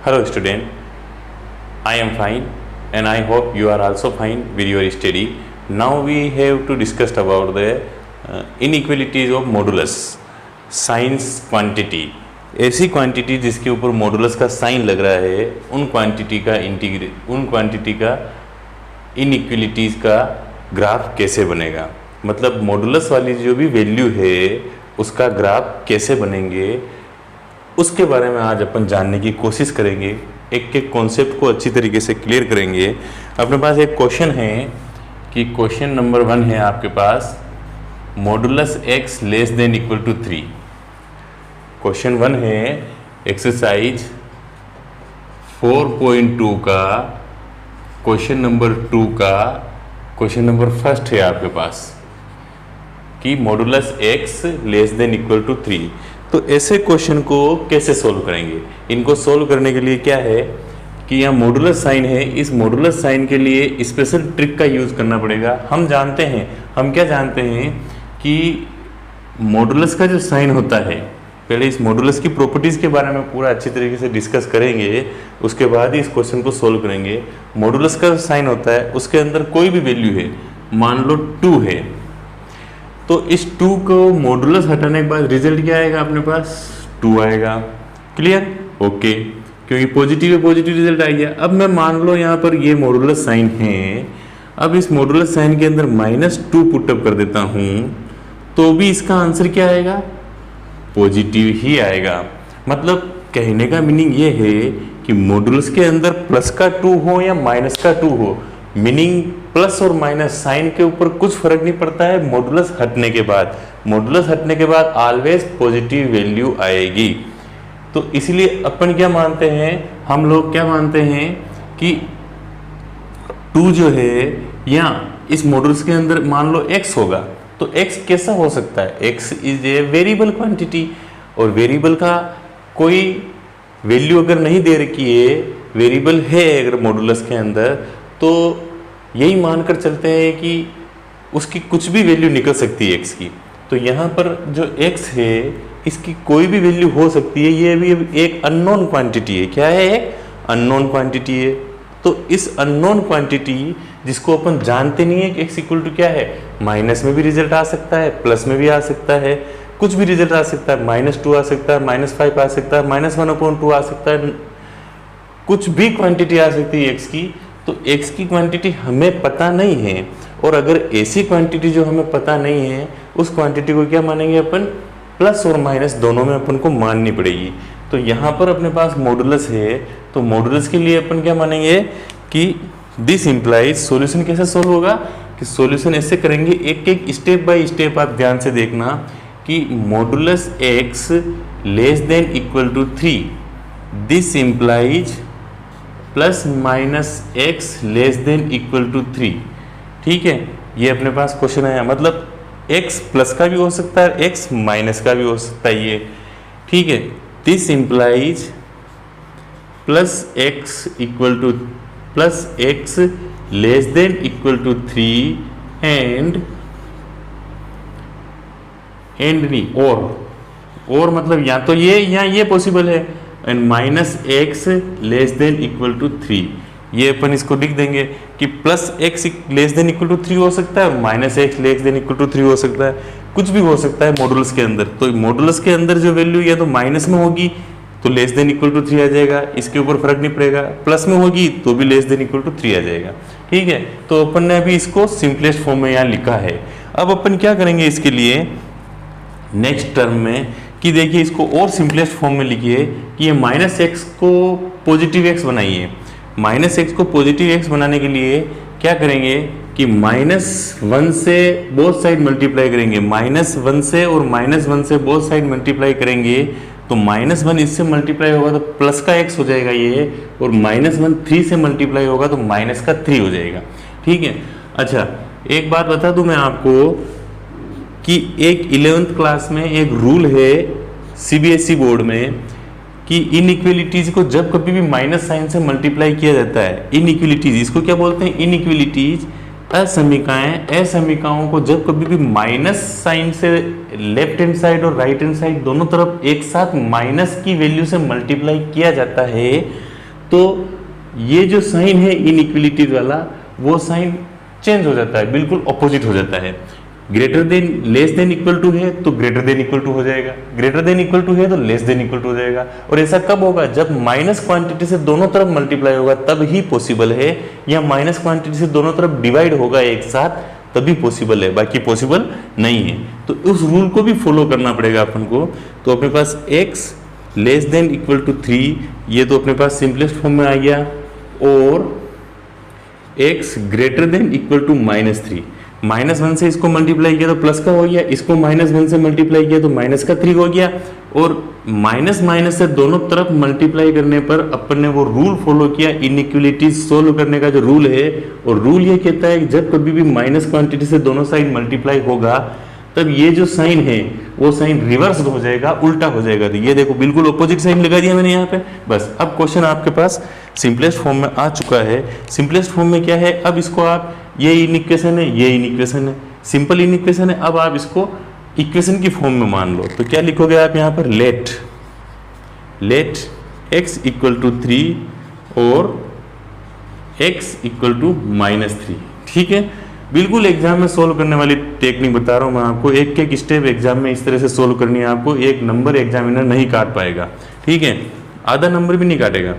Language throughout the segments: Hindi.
Hello student, I am fine and I hope you are also fine with your study. Now we have to discuss about the inequalities of modulus, science quantity. ऐसी क्वांटिटी जिसके ऊपर मॉडुलस का साइन लग रहा है उन क्वांटिटी का इनइक्वलिटीज़ का ग्राफ कैसे बनेगा, मतलब मॉडुलस वाली जो भी वैल्यू है उसका ग्राफ कैसे बनेंगे, उसके बारे में आज अपन जानने की कोशिश करेंगे। एक एक कॉन्सेप्ट को अच्छी तरीके से क्लियर करेंगे। अपने पास एक क्वेश्चन है कि क्वेश्चन नंबर 1 है आपके पास, modulus x less than equal to 3। Question 1 है एक्सरसाइज 4.2 का क्वेश्चन नंबर 2 का क्वेश्चन नंबर 1 है आपके पास कि modulus x less than equal to 3। तो ऐसे क्वेश्चन को कैसे सोल्व करेंगे? इनको सोल्व करने के लिए क्या है कि यहाँ मॉडुलस साइन है, इस मॉडुलस साइन के लिए स्पेशल ट्रिक का यूज़ करना पड़ेगा। हम क्या जानते हैं कि मॉडुलस का जो साइन होता है, पहले इस मॉडुलस की प्रॉपर्टीज़ के बारे में पूरा अच्छी तरीके से डिस्कस करेंगे, उसके बाद ही इस क्वेश्चन को सोल्व करेंगे। मॉडुलस का जो साइन होता है उसके अंदर कोई भी वैल्यू है, मान लो 2 है, तो इस 2 को मॉडुलस हटाने के बाद रिजल्ट क्या आएगा अपने पास? 2 आएगा। क्लियर? ओके, क्योंकि पॉजिटिव है, पॉजिटिव रिजल्ट आ गया। अब मैं मान लो यहाँ पर ये मॉडुलस साइन है, अब इस मॉडुलस साइन के अंदर -2 पुटअप कर देता हूँ, तो भी इसका आंसर क्या आएगा? पॉजिटिव ही आएगा। मतलब कहने का मीनिंग ये है कि मॉडुलस के अंदर प्लस का 2 हो या माइनस का 2 हो, मीनिंग प्लस और माइनस साइन के ऊपर कुछ फर्क नहीं पड़ता है मॉडुलस हटने के बाद। मॉडुलस हटने के बाद ऑलवेज पॉजिटिव वैल्यू आएगी। तो इसलिए अपन क्या मानते हैं, हम लोग क्या मानते हैं कि 2 जो है या इस मॉडुलस के अंदर मान लो x होगा, तो x कैसा हो सकता है? x is a variable quantity, और वेरिएबल का कोई वैल्यू अगर नहीं दे रखी है, वेरिएबल है अगर मॉडुलस के अंदर, तो यही मानकर चलते हैं कि उसकी कुछ भी वैल्यू निकल सकती है x की। तो यहाँ पर जो x है इसकी कोई भी वैल्यू हो सकती है, ये भी एक अननोन क्वांटिटी है। क्या है? एक अननोन क्वांटिटी है। तो इस अननोन क्वांटिटी जिसको अपन जानते नहीं है कि x इक्वल टू क्या है, माइनस में भी रिजल्ट आ सकता है, प्लस में भी आ सकता है, कुछ भी रिजल्ट आ सकता है, -2 आ सकता है, -5 आ सकता है, -1/2 आ सकता है, कुछ भी क्वांटिटी आ सकती है x की। तो x की क्वांटिटी हमें पता नहीं है, और अगर ऐसी क्वांटिटी जो हमें पता नहीं है उस क्वांटिटी को क्या मानेंगे अपन? प्लस और माइनस दोनों में अपन को माननी पड़ेगी। तो यहाँ पर अपने पास मॉडुलस है, तो मॉडुलस के लिए अपन क्या मानेंगे कि दिस इम्प्लाइज सॉल्यूशन कैसे सोल्व होगा, कि सॉल्यूशन ऐसे करेंगे, एक एक स्टेप बाय स्टेप आप ध्यान से देखना कि modulus x less than equal to 3, this implies plus minus x less than equal to 3। ठीक है, ये अपने पास क्वेश्चन आया, मतलब x प्लस का भी हो सकता है, x माइनस का भी हो सकता है ये। ठीक है, this implies plus x less than equal to 3 and नहीं, और मतलब या तो ये या ये पॉसिबल है, and -x less than equal to 3। ये अपन इसको लिख देंगे कि +x less than equal to 3 हो सकता है, -x less than equal to 3 हो सकता है, कुछ भी हो सकता है मॉडुलस के अंदर। तो मॉडुलस के अंदर जो वैल्यू या तो माइनस में होगी तो लेस देन इक्वल टू 3 आ जाएगा, इसके ऊपर फर्क नहीं पड़ेगा, प्लस में होगी तो भी लेस देन इक्वल टू 3 आ जाएगा। ठीक है, तो अपन ने अभी इसको सिंपलेस्ट फॉर्म में यहाँ लिखा है। अब अपन क्या करेंगे इसके लिए नेक्स्ट टर्म में, कि देखिए इसको और सिंपलेस्ट फॉर्म में लिखिए कि ये -x को पॉजिटिव x बनाइए। -x को पॉजिटिव x बनाने के लिए क्या करेंगे कि -1 से बोथ साइड मल्टीप्लाई करेंगे, -1 से और -1 से बोथ साइड मल्टीप्लाई करेंगे, तो -1 इससे मल्टीप्लाई होगा तो प्लस का x हो जाएगा ये, और -1 3 से मल्टीप्लाई होगा तो माइनस का 3 हो जाएगा। ठीक है, अच्छा एक बात बता दूं मैं आपको कि एक 11th क्लास में एक रूल है CBSE बोर्ड में कि इनइक्वलिटीज को जब कभी भी माइनस साइन से मल्टीप्लाई किया जाता है, इनइक्वलिटीज इसको क्या बोलते हैं? इनइक्वलिटीज, असमीकाओं को जब कभी भी माइनस साइन से लेफ्ट हैंड साइड और राइट हैंड साइड दोनों तरफ एक साथ माइनस की वैल्यू से मल्टीप्लाई किया जाता है, तो ये जो साइन है इनइक्वलिटीज वाला, वो साइन चेंज हो जाता है, बिल्कुल ऑपोजिट हो जाता है। Greater than less than equal to है तो ग्रेटर देन इक्वल टू हो जाएगा, ग्रेटर देन इक्वल टू है तो लेस देन इक्वल टू हो जाएगा। और ऐसा कब होगा? जब माइनस क्वांटिटी से दोनों तरफ मल्टीप्लाई होगा तब ही पॉसिबल है, या माइनस क्वांटिटी से दोनों तरफ डिवाइड होगा एक साथ तभी पॉसिबल है, बाकी पॉसिबल नहीं है। तो उस रूल को भी फॉलो करना पड़ेगा अपन को। तो अपने पास x less than equal to 3, ये तो अपने पास सिंपलेस्ट फॉर्म में आ गया, और x greater than equal to -3, -1 से इसको मल्टीप्लाई किया तो प्लस का हो गया, इसको -1 से मल्टीप्लाई किया तो माइनस का 3 हो गया, और माइनस माइनस से दोनों तरफ मल्टीप्लाई करने पर अपन ने वो रूल फॉलो किया, इनइक्वलिटीज सोल्व करने का जो रूल है। और रूल ये कहता है कि जब कभी भी माइनस क्वांटिटी से दोनों साइड मल्टीप्लाई होगा तब ये जो साइन है वो साइन रिवर्स हो जाएगा, उल्टा हो जाएगा। तो ये देखो बिल्कुल ऑपोजिट साइन लगा दिया मैंने यहाँ पे। बस अब क्वेश्चन आपके पास सिंपलेस्ट फॉर्म में आ चुका है। सिंपलेस्ट फॉर्म में क्या है? अब इसको आप, ये इनइक्वेशन है, ये इनइक्वेशन है, सिंपल इनइक्वेशन है, अब आप इसको इक्वेशन की फॉर्म में मान लो। तो क्या लिखोगे आप यहाँ पर? लेट x इक्वल टू 3 और x इक्वल टू -3। ठीक है, बिल्कुल एग्जाम में सोल्व करने वाली टेक्निक बता रहा हूँ मैं आपको। एक एक स्टेप एग्जाम में इस तरह से सोल्व करनी है आपको, एक नंबर एग्जामिनर नहीं काट पाएगा। ठीक है, आधा नंबर भी नहीं काटेगा।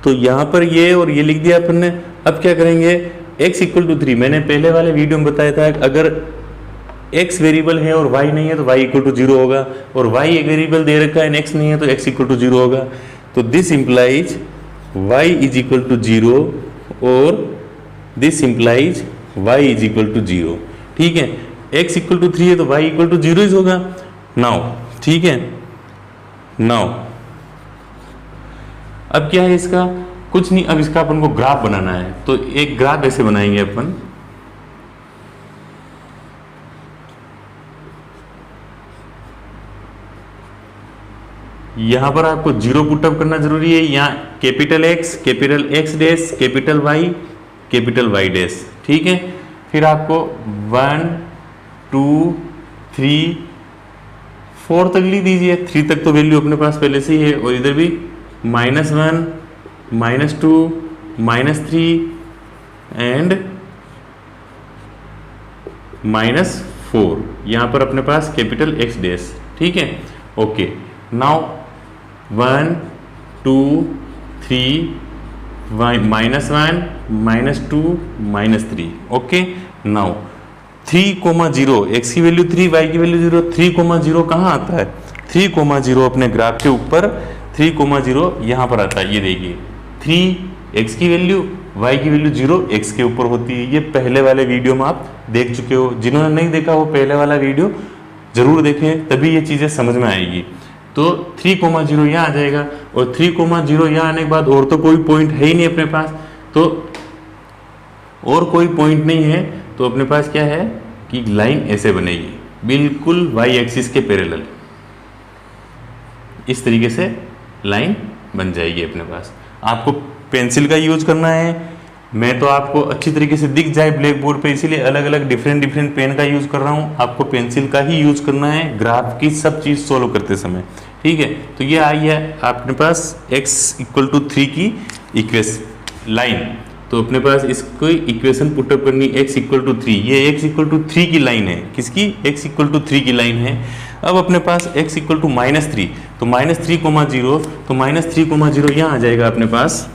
तो यहाँ पर ये और ये लिख दिया अपन ने। अब क्या करेंगे? x इक्वल टू 3, मैंने पहले वाले वीडियो में बताया था अगर x वेरिएबल है और y नहीं है तो y इक्वल टू 0 होगा, और y एक वेरिएबल दे रखा है x नहीं है तो x इक्वल टू 0 होगा। तो this implies y is equal to 0 और this implies y is equal to 0। ठीक है, x इक्वल टू 3 है तो y इक्वल टू 0 होगा। नाउ ठीक है, नाउ अब क्या है इसका? कुछ नहीं, अब इसका अपन को ग्राफ बनाना है। तो एक ग्राफ ऐसे बनाएंगे अपन, यहां पर आपको 0 पुटअप करना जरूरी है। यहाँ capital X dash, capital Y dash. ठीक है, फिर आपको 1 2 3 4 तक लिख दीजिए। 3 तक तो वैल्यू अपने पास पहले से ही है, और इधर भी -1 -2 -3 एंड -4, यहाँ पर अपने पास कैपिटल X डैश। ठीक है, okay. Now 1 2 3 -1 -2 -3। Okay, now 3,0 x की वैल्यू 3, y की वैल्यू 0। 3,0 कहाँ आता है? 3,0 अपने ग्राफ के ऊपर 3,0 यहाँ पर आता है। ये देखिए 3 x की वैल्यू, y की वैल्यू 0 x के ऊपर होती है। ये पहले वाले वीडियो में आप देख चुके हो। जिन्होंने नहीं देखा वो पहले वाला वीडियो जरूर देखें, तभी ये चीज़ें समझ में आएगी। तो 3,0 यहाँ आ जाएगा, और 3,0 यहाँ आने के बाद और तो कोई पॉइंट है ही नहीं अपने पास। तो और कोई पॉइंट नहीं है तो अपने पास क्या है कि लाइन ऐसे बनेगी, बिल्कुल y एक्सिस के पैरेलल। इस तरीके से लाइन बन जाएगी अपने पास। आपको पेंसिल का यूज करना है। मैं तो आपको अच्छी तरीके से दिख जाए ब्लैक बोर्ड पे, इसीलिए अलग अलग डिफरेंट पेन का यूज कर रहा हूँ। आपको पेंसिल का ही यूज करना है ग्राफ की सब चीज़ सोल्व करते समय। ठीक है, तो ये आई है अपने पास x इक्वल टू 3 की इक्वेशन लाइन। तो अपने पास इसको इक्वेशन पुटअप करनी, x इक्वल टू 3। ये x इक्वल टू 3 की लाइन है। किसकी? x इक्वल टू 3 की लाइन है। अब अपने पास x इक्वल टू -3, तो -3,0, तो -3,0 यहाँ आ जाएगा अपने पास।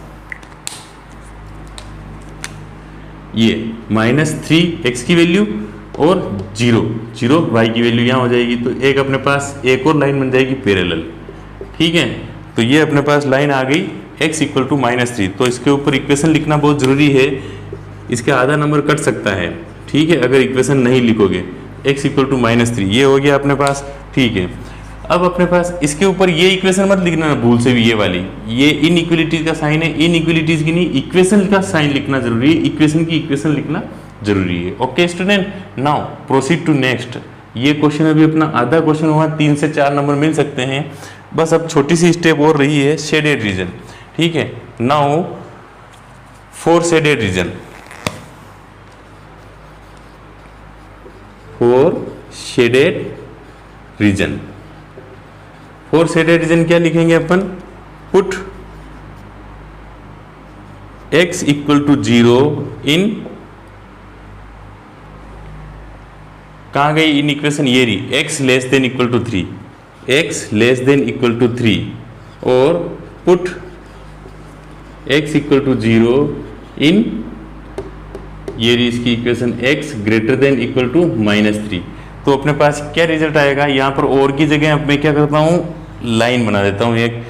ये -3 x की वैल्यू और 0 y की वैल्यू यहाँ हो जाएगी। तो एक अपने पास एक और लाइन बन जाएगी पैरेलल। ठीक है, तो ये अपने पास लाइन आ गई x इक्वल टू -3। तो इसके ऊपर इक्वेशन लिखना बहुत ज़रूरी है, इसके आधा नंबर कट सकता है। ठीक है, अगर इक्वेशन नहीं लिखोगे। x इक्वल टू -3 ये हो गया अपने पास। ठीक है, अब अपने पास इसके ऊपर ये इक्वेशन मत लिखना भूल से भी, ये वाली, ये इनइक्वलिटीज का साइन है। इनइक्वलिटीज की नहीं, इक्वेशन का साइन लिखना जरूरी है, इक्वेशन की इक्वेशन लिखना जरूरी है। Okay student, now proceed to next. ये क्वेश्चन अभी अपना आधा क्वेश्चन हुआ, 3 से 4 नंबर मिल सकते हैं। बस अब छोटी सी स्टेप और रही है, शेडेड रीजन। ठीक है, now for shaded region, for shaded region क्या लिखेंगे अपन? Put x equal to 0 in, कहाँ गई इन इक्वेशन, ये रही, x less than equal to 3, x less than equal to 3, और put x equal to 0 in, ये रही इसकी equation, x greater than equal to -3। तो अपने पास क्या रिजल्ट आएगा, यहाँ पर और की जगह अब मैं क्या करता हूँ, लाइन बना देता हूँ, एक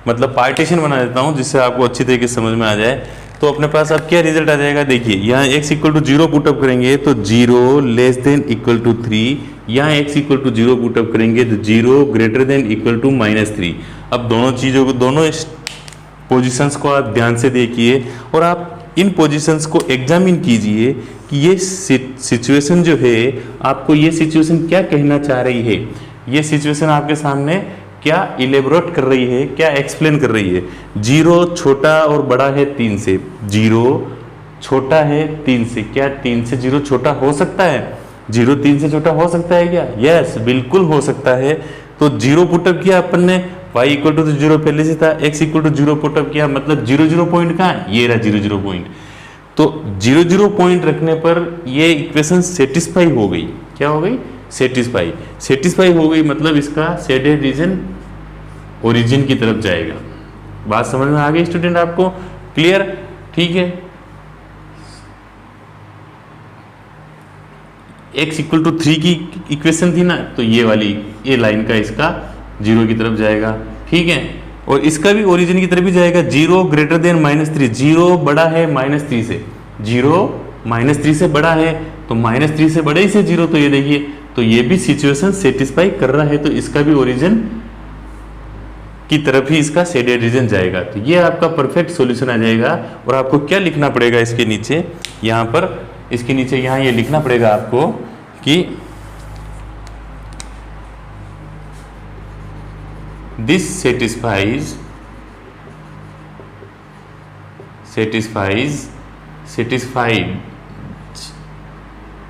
मतलब पार्टीशन बना देता हूँ जिससे आपको अच्छी तरीके से समझ में आ जाए। तो अपने पास अब क्या रिजल्ट आ जाएगा, देखिए यहाँ x इक्वल टू 0 पुटअप करेंगे तो 0 लेस देन इक्वल टू 3, यहाँ x इक्वल टू 0 पुटअप करेंगे तो 0 ग्रेटर देन इक्वल टू -3। अब दोनों चीज़ों को, दोनों पोजीशंस को आप ध्यान से देखिए और आप इन पोजीशंस को एग्जामिन कीजिए कि ये सिचुएशन जो है, आपको ये सिचुएशन क्या कहना चाह रही है, ये सिचुएशन आपके सामने क्या इलेबोरेट कर रही है, क्या एक्सप्लेन कर रही है। 0 छोटा और बड़ा है 3 से, 0 छोटा है 3 से, क्या 3 से 0 छोटा हो सकता है, 0 3 से छोटा हो सकता है क्या, यस बिल्कुल हो सकता है। तो 0 पुटअप किया अपन ने, y इक्वल टू 0 पहले से था, x इक्वल टू 0 पुटअप किया, मतलब 0 पॉइंट कहाँ है, ये रहा 0 पॉइंट। तो 0 पॉइंट रखने पर ये इक्वेशन सेटिस्फाई हो गई, क्या हो गई, सेटिस्फाई हो गई, मतलब इसका शेडेड रीजन ओरिजिन की तरफ जाएगा। बात समझ में आ गई स्टूडेंट आपको, क्लियर, ठीक है। x इक्वल टू 3 की इक्वेशन थी ना, तो ये वाली, ये लाइन का इसका 0 की तरफ जाएगा, ठीक है, और इसका भी ओरिजिन की तरफ ही जाएगा। 0 ग्रेटर देन -3, 0 बड़ा है -3 से, 0 -3 से बड़ा है, तो -3 से बड़े ही से 0, तो ये देखिए, तो ये भी सिचुएशन सेटिस्फाई कर रहा है, तो इसका भी ओरिजिन की तरफ ही इसका शेडेड रीजन जाएगा। तो ये आपका परफेक्ट सॉल्यूशन आ जाएगा। और आपको क्या लिखना पड़ेगा इसके नीचे, यहाँ पर इसके नीचे यहाँ ये लिखना पड़ेगा आपको कि this satisfies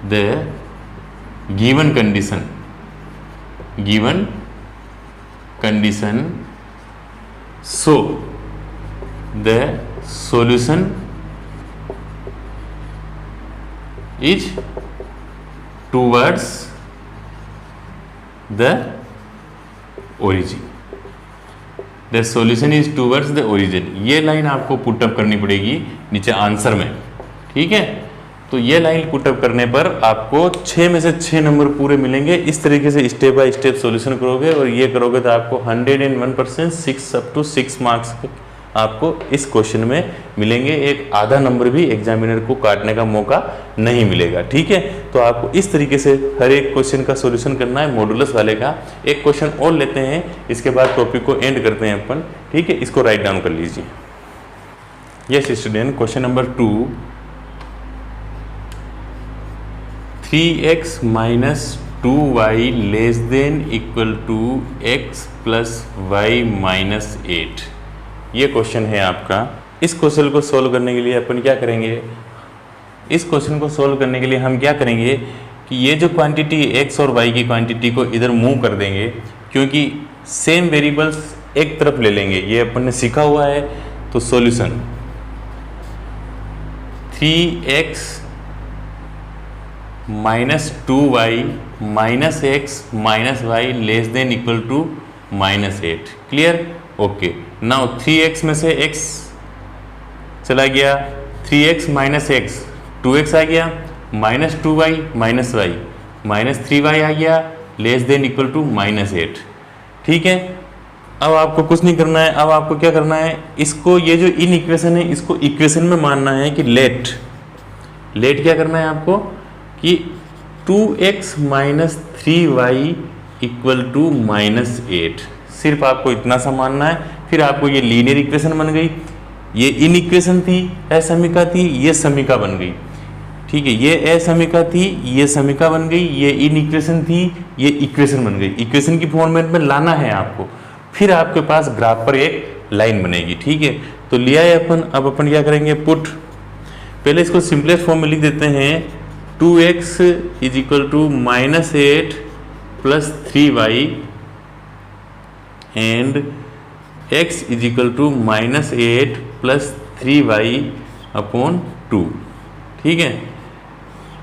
the given condition so the solution is towards the origin, the solution is towards the origin. ये लाइन आपको पुटअप करनी पड़ेगी नीचे आंसर में, ठीक है। तो ये लाइन पुटअप करने पर आपको 6 में से 6 नंबर पूरे मिलेंगे। इस तरीके से स्टेप बाय स्टेप सॉल्यूशन करोगे और ये करोगे तो आपको 101% 6 अप टू 6 मार्क्स आपको इस क्वेश्चन में मिलेंगे। एक आधा नंबर भी एग्जामिनर को काटने का मौका नहीं मिलेगा, ठीक है। तो आपको इस तरीके से हर एक क्वेश्चन का सॉल्यूशन करना है मॉडुलस वाले का। एक क्वेश्चन और लेते हैं, इसके बाद टॉपिक को एंड करते हैं अपन, ठीक है। इसको राइट डाउन कर लीजिए। Yes student, question number 2, 3x minus 2y less than equal to x plus y minus 8, ये क्वेश्चन है आपका। इस क्वेश्चन को सॉल्व करने के लिए अपन क्या करेंगे, इस क्वेश्चन को सॉल्व करने के लिए हम क्या करेंगे कि ये जो क्वांटिटी x और y की क्वांटिटी को इधर मूव कर देंगे, क्योंकि सेम वेरिएबल्स एक तरफ ले लेंगे, ये अपन ने सीखा हुआ है। तो solution 3x minus 2y minus x minus y less than equal to -8, clear, okay. Now 3x में से x चला गया, 3x माइनस x 2x आ गया, minus 2y minus y minus 3y आ गया, लेस देन इक्वल टू -8, ठीक है। अब आपको कुछ नहीं करना है, अब आपको क्या करना है, इसको ये जो इन इक्वेशन है इसको इक्वेशन में मानना है कि लेट क्या करना है आपको कि 2x minus 3y equal to -8, सिर्फ आपको इतना सा मानना है। फिर आपको ये लीनियर इक्वेशन बन गई, ये इन इक्वेशन थी, असमिका थी, ये समिका बन गई, ठीक है। ये असमिका थी, ये समिका बन गई, ये इन इक्वेशन थी, ये इक्वेशन बन गई। इक्वेशन की फॉर्मेट में लाना है आपको, फिर आपके पास ग्राफ पर एक लाइन बनेगी, ठीक है। तो लिया है अपन, अब अपन क्या करेंगे, पुट, पहले इसको सिंपलेस्ट फॉर्म में लिख देते हैं, 2x is equal to -8 plus 3y and x is equal to -8 plus 3y upon 2। ठीक है,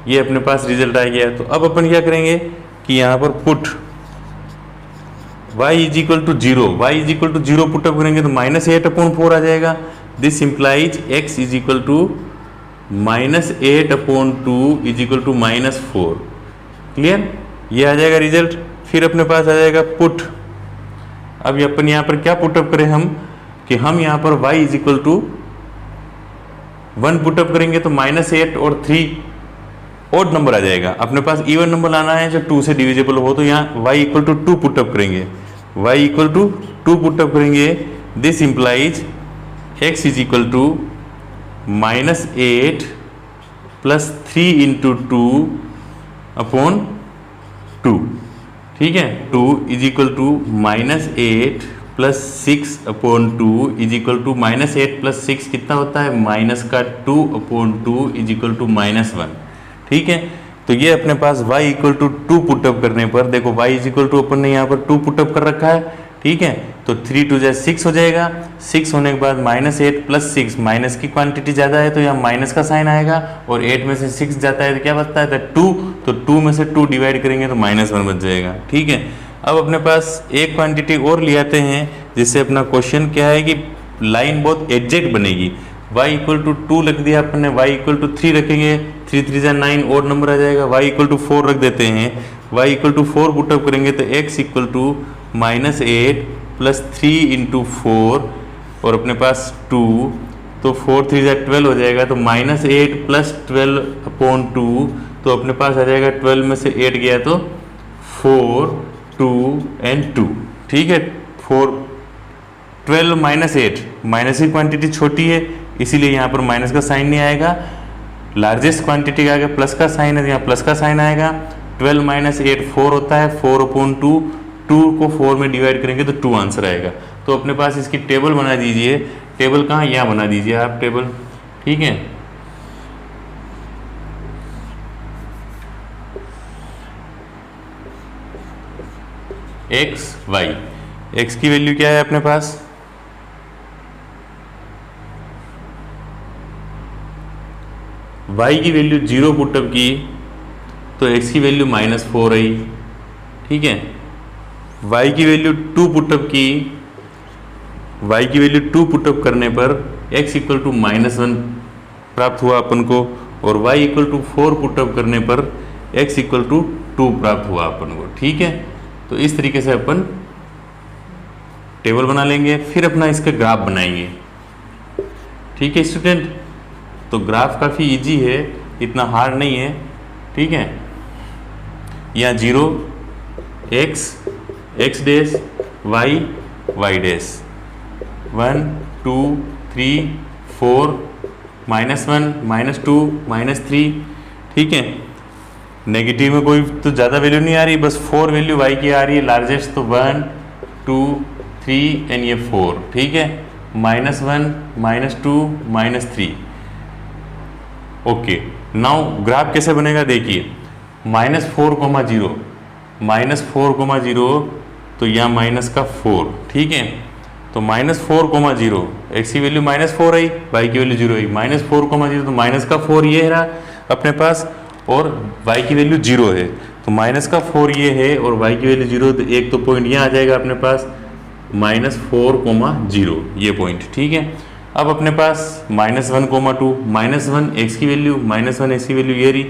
ये अपने पास रिजल्ट आ गया। तो अब अपन क्या करेंगे कि यहाँ पर put y is equal to 0, y is equal to 0 put up करेंगे तो -8/4 आ जाएगा। This implies x is equal to -8/2 is equal to -4। Clear, ये आ जाएगा रिजल्ट। फिर अपने पास आ जाएगा पुट। अब अपन यहाँ पर क्या पुटअप करें हम कि हम यहाँ पर y is equal to 1 put up करेंगे तो -8 और 3 ओड नंबर आ जाएगा। अपने पास इवन नंबर लाना है जो 2 से डिविजिबल हो, तो यहाँ y इक्वल टू 2 पुटअप करेंगे, y इक्वल टू 2 पुटअप करेंगे। This implies x is equal to -8 plus 3 into 2/2। ठीक है, 2 is equal to -8 plus 6/2 is equal to -8 plus 6 कितना होता है -2/2 इज इक्वल टू -1। ठीक है, तो ये अपने पास y इक्वल टू 2 पुटअप करने पर देखो y इज इक्वल टू अपन ने यहाँ पर 2 पुटअप कर रखा है। ठीक है, तो 3 2 जा 6 हो जाएगा। 6 होने के बाद -8 प्लस 6, माइनस की क्वांटिटी ज़्यादा है तो यहाँ माइनस का साइन आएगा, और 8 में से 6 जाता है तो क्या बचता है 2, तो 2 में से 2 डिवाइड करेंगे तो -1 बच जाएगा। ठीक है, अब अपने पास एक क्वांटिटी और ले आते हैं, जिससे अपना क्वेश्चन क्या है कि लाइन बहुत एग्जैक्ट बनेगी। y इक्वल टू 2 रख दिया अपन ने, y इक्वल टू 3 रखेंगे, 3 3 जा 9 और नंबर आ जाएगा। y इक्वल टू 4 रख देते हैं, y इक्वल टू 4 पुटअप करेंगे तो x equal to -8 plus 3 into 4 और अपने पास 2, तो 4 3 जा 12 हो जाएगा, तो -8 प्लस 12/2, तो अपने पास आ जाएगा 12 में से 8 गया तो 4 2 एंड 2। ठीक है, 12 -8, माइनस की क्वांटिटी छोटी है इसीलिए यहाँ पर माइनस का साइन नहीं आएगा। लार्जेस्ट क्वांटिटी का आगे प्लस का साइन है, यहाँ प्लस का साइन आएगा। 12 - 8 4 होता है, 4/2, 2 को 4 में डिवाइड करेंगे तो 2 आंसर आएगा। तो अपने पास इसकी टेबल बना दीजिए। टेबल कहाँ, यहाँ बना दीजिए आप टेबल। ठीक है, x y, x की वैल्यू क्या है अपने पास y की वैल्यू 0 पुटअप की तो x की वैल्यू -4 आई। ठीक है, y की वैल्यू 2 पुटअप की, y की वैल्यू 2 पुटअप करने पर x इक्वल टू -1 प्राप्त हुआ अपन को, और y इक्वल टू 4 पुटअप करने पर x इक्वल टू 2 प्राप्त हुआ अपन को। ठीक है, तो इस तरीके से अपन टेबल बना लेंगे, फिर अपना इसका ग्राफ बनाएंगे। ठीक है स्टूडेंट, तो ग्राफ काफ़ी इजी है, इतना हार्ड नहीं है। ठीक है, यहाँ 0 x dash y y dash 1 2 3 4 -1 -2 -3। ठीक है, नेगेटिव में कोई तो ज़्यादा वैल्यू नहीं आ रही, बस 4 वैल्यू y की आ रही है लार्जेस्ट, तो 1 2 3 एंड ये 4। ठीक है, -1 -2 -3। ओके, नाउ ग्राफ कैसे बनेगा देखिए, -4, 0 तो यहाँ माइनस का 4। ठीक है, तो -4, 0 x की वैल्यू -4 आई, y की वैल्यू 0 आई, -4, 0 तो माइनस का 4 ये रहा अपने पास, और y की वैल्यू 0 है तो माइनस का 4 ये है, और y की वैल्यू 0, तो एक तो पॉइंट यहाँ आ जाएगा अपने पास -4, 0 ये पॉइंट। ठीक है, अब अपने पास -1, 2 -1 x की वैल्यू, -1 x की वैल्यू ये रही,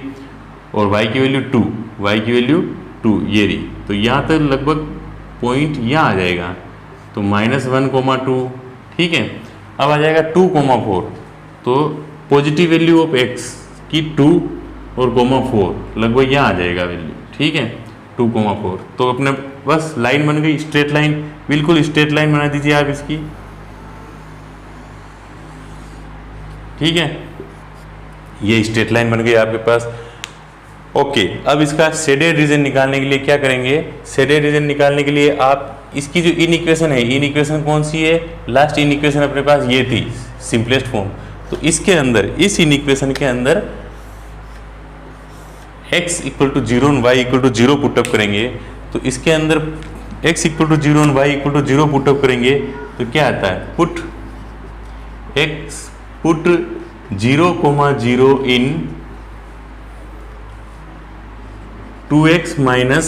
और y की वैल्यू 2, y की वैल्यू 2 ये रही, तो यहाँ तक लगभग पॉइंट यहाँ आ जाएगा, तो -1, 2। ठीक है, अब आ जाएगा 2, 4, तो पॉजिटिव वैल्यू ऑफ x की 2 और 4 लगभग यहाँ आ जाएगा वैल्यू। ठीक है, 2, 4, तो अपने बस लाइन बन गई, स्ट्रेट लाइन, बिल्कुल स्ट्रेट लाइन बना दीजिए आप इसकी। ठीक है, ये स्ट्रेट लाइन बन गई आपके पास। ओके, अब इसका शेडेड रीजन निकालने के लिए क्या करेंगे, शेडेड रीजन निकालने के लिए आप इसकी जो इन इक्वेशन है, इन इक्वेशन कौन सी है, लास्ट इन इक्वेशन अपने पास ये थी सिंपलेस्ट फॉर्म, तो इसके अंदर, इस इन इक्वेशन के अंदर x इक्वल टू 0 और y इक्वल टू 0 पुटअप करेंगे, तो इसके अंदर x इक्वल टू 0 और y इक्वल टू 0 पुटअप करेंगे तो क्या आता है, put 0,0 in 2x minus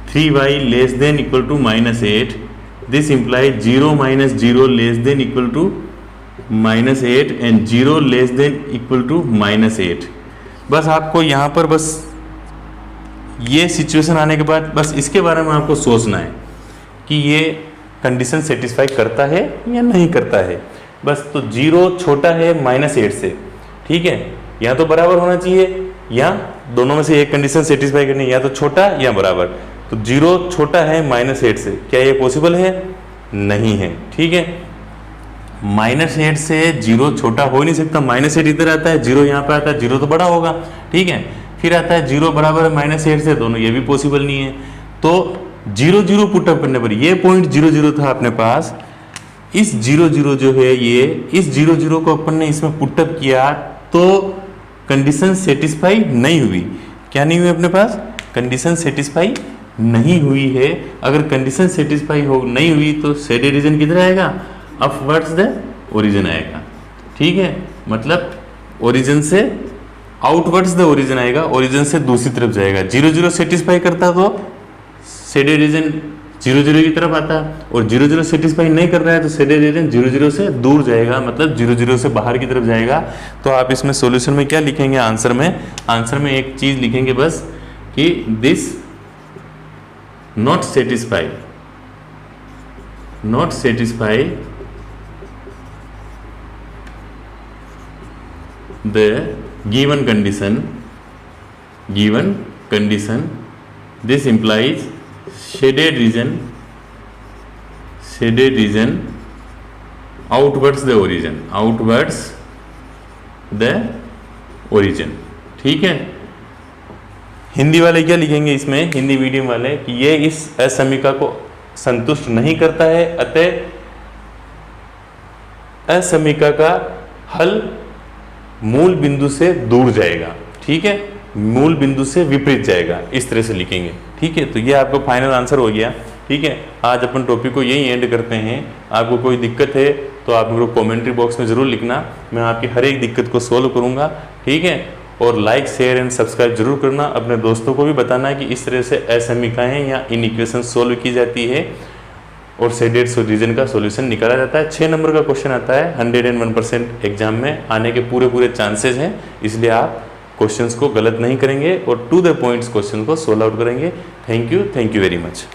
3y less than equal to -8. This implies 0 minus 0 less than equal to -8 and 0 less than equal to -8. बस आपको यहाँ पर बस ये सिचुएशन आने के बाद बस इसके बारे में आपको सोचना है कि ये कंडीशन सेटिस्फाई करता है या नहीं करता है। बस तो 0 छोटा है -8 से, ठीक है, या तो बराबर होना चाहिए या दोनों में से एक कंडीशन सेटिस्फाई करनी है, या तो छोटा या बराबर। तो 0 छोटा है -8 से, क्या ये पॉसिबल है? नहीं है, ठीक है। -8 से 0 छोटा हो नहीं सकता, -8 इधर आता है, 0 यहाँ पे आता है, 0 तो बड़ा होगा, ठीक है। फिर आता है 0 बराबर है -8 से, दोनों, ये भी पॉसिबल नहीं है। तो 0 0 पुटअप करने पर ये पॉइंट 0 0 था अपने पास, इस 0 0 जो है ये, इस 0 0 को अपन ने इसमें पुटअप किया तो कंडीशन सेटिस्फाई नहीं हुई। क्या नहीं हुई अपने पास? कंडीशन सेटिस्फाई नहीं हुई है। अगर कंडीशन सेटिस्फाई हो नहीं हुई तो शेडेड रीजन किधर आएगा? अपवर्ड्स द ओरिजिन आएगा, ठीक है। मतलब ओरिजिन से आउटवर्ड्स द ओरिजिन आएगा, ओरिजिन से दूसरी तरफ जाएगा। 0 0 सेटिस्फाई करता तो शेडेड रीजन 0 0 की तरफ आता, और 0 0 सेटिस्फाई नहीं कर रहा है तो शेडेड रीजन 0 0 से दूर जाएगा, मतलब 0 0 से बाहर की तरफ जाएगा। तो आप इसमें सॉल्यूशन में क्या लिखेंगे? आंसर में एक चीज लिखेंगे बस कि this not satisfy the given condition. This implies shaded region outwards the origin, ठीक है। हिंदी वाले क्या लिखेंगे इसमें? हिंदी मीडियम वाले कि ये इस असमीका को संतुष्ट नहीं करता है, अतः असमीका का हल मूल बिंदु से दूर जाएगा, ठीक है, मूल बिंदु से विपरीत जाएगा, इस तरह से लिखेंगे, ठीक है। तो ये आपका फाइनल आंसर हो गया, ठीक है। आज अपन टॉपिक को यही एंड करते हैं। आपको कोई दिक्कत है तो आप मेरे को कमेंट्री बॉक्स में ज़रूर लिखना, मैं आपकी हर एक दिक्कत को सोल्व करूँगा, ठीक है। और लाइक, शेयर एंड सब्सक्राइब जरूर करना। अपने दोस्तों को भी बताना कि इस तरह से असमीकाएँ या इन इक्वेशन सोल्व की जाती है और शेडेड रीजन का सॉल्यूशन निकाला जाता है। 6 नंबर का क्वेश्चन आता है, 101% एग्जाम में आने के पूरे चांसेस हैं, इसलिए आप क्वेश्चंस को गलत नहीं करेंगे और टू द पॉइंट्स क्वेश्चन को सोल्व आउट करेंगे। Thank you very much.